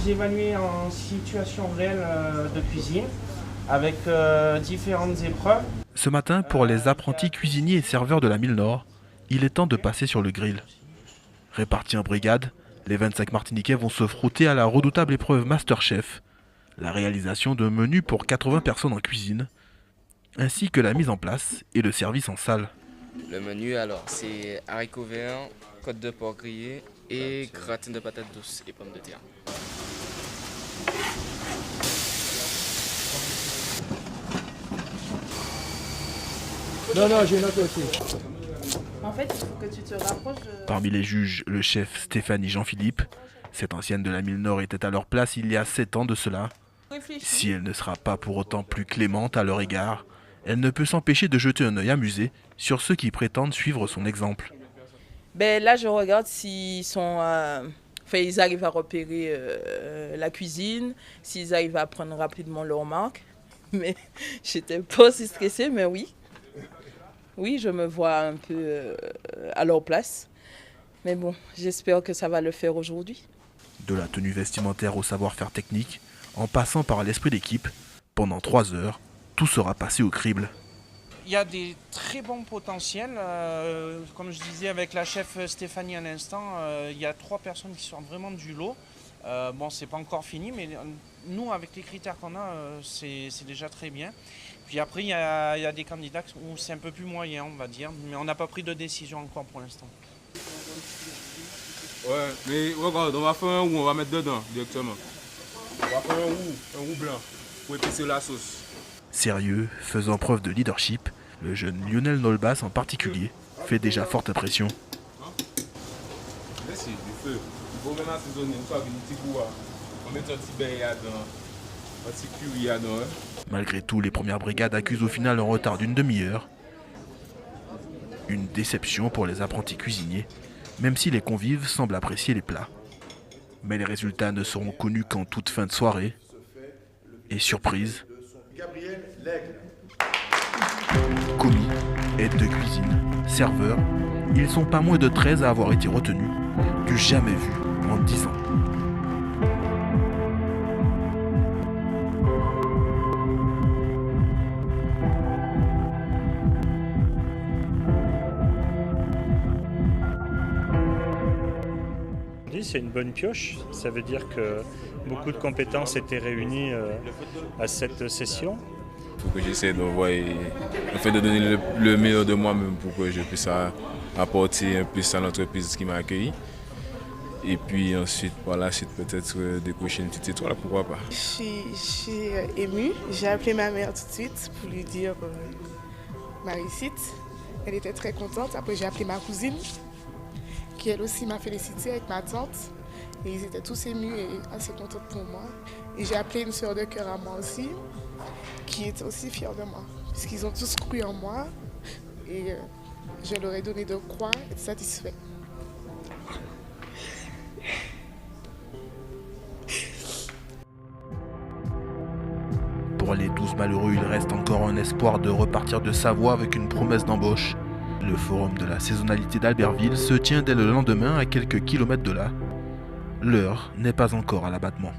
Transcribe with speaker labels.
Speaker 1: vous évaluer en situation réelle de cuisine avec différentes épreuves.
Speaker 2: Ce matin, pour les apprentis cuisiniers et serveurs de la Mille Nord, il est temps de passer sur le grill. Répartis en brigade, les 25 Martiniquais vont se frotter à la redoutable épreuve Masterchef, la réalisation d'un menu pour 80 personnes en cuisine, ainsi que la mise en place et le service en salle.
Speaker 3: Le menu, alors, c'est haricots verts, côte de porc grillée et gratin de patates douces et pommes de terre.
Speaker 4: Non, j'ai une autre aussi.
Speaker 5: En fait, il faut que tu te rapproches de...
Speaker 2: Parmi les juges, le chef Stéphanie Jean-Philippe. Cette ancienne de la Mille Nord était à leur place il y a 7 ans de cela. Si elle ne sera pas pour autant plus clémente à leur égard, elle ne peut s'empêcher de jeter un œil amusé sur ceux qui prétendent suivre son exemple.
Speaker 5: Ben là, je regarde s'ils sont... ils arrivent à repérer la cuisine, s'ils arrivent à prendre rapidement leur marque. Mais j'étais pas aussi stressée, mais oui. Oui, je me vois un peu à leur place. Mais bon, j'espère que ça va le faire aujourd'hui.
Speaker 2: De la tenue vestimentaire au savoir-faire technique, en passant par l'esprit d'équipe, pendant 3 heures, tout sera passé au crible.
Speaker 1: Il y a des très bons potentiels. Comme je disais avec la chef Stéphanie à l'instant, il y a 3 personnes qui sortent vraiment du lot. Bon, c'est pas encore fini, mais nous, avec les critères qu'on a, c'est déjà très bien. Puis après, il y a des candidats où c'est un peu plus moyen, on va dire, mais on n'a pas pris de décision encore pour l'instant.
Speaker 6: Ouais, mais regarde, on va faire un roux, on va mettre dedans directement. On va faire un roux blanc pour épicer la sauce.
Speaker 2: Sérieux, faisant preuve de leadership, le jeune Lionel Nolbas en particulier fait déjà forte impression.
Speaker 6: Merci, du feu. Il faut maintenant assaisonner, on va venir petit goût. On met un petit beurre dedans, un petit curry dedans.
Speaker 2: Malgré tout, les premières brigades accusent au final un retard d'une demi-heure. Une déception pour les apprentis cuisiniers, même si les convives semblent apprécier les plats. Mais les résultats ne seront connus qu'en toute fin de soirée. Et surprise, commis, aide de cuisine, serveurs, ils sont pas moins de 13 à avoir été retenus, du jamais vu en 10 ans.
Speaker 7: C'est une bonne pioche, ça veut dire que beaucoup de compétences étaient réunies à cette session.
Speaker 6: Il faut que j'essaie d'envoyer, de donner le meilleur de moi-même pour que je puisse apporter un plus à l'entreprise qui m'a accueilli. Et puis ensuite, par la suite, peut-être décocher une petite étoile, pourquoi pas.
Speaker 8: Je suis émue, j'ai appelé ma mère tout de suite pour lui dire ma réussite. Elle était très contente, après j'ai appelé ma cousine, qui elle aussi m'a félicité avec ma tante. Et ils étaient tous émus et assez contents pour moi. Et j'ai appelé une sœur de cœur à moi aussi, qui était aussi fière de moi, puisqu'ils ont tous cru en moi. Et je leur ai donné de quoi être satisfait.
Speaker 2: Pour les 12 malheureux, il reste encore un espoir de repartir de Savoie avec une promesse d'embauche. Le forum de la saisonnalité d'Albertville se tient dès le lendemain à quelques kilomètres de là. L'heure n'est pas encore à l'abattement.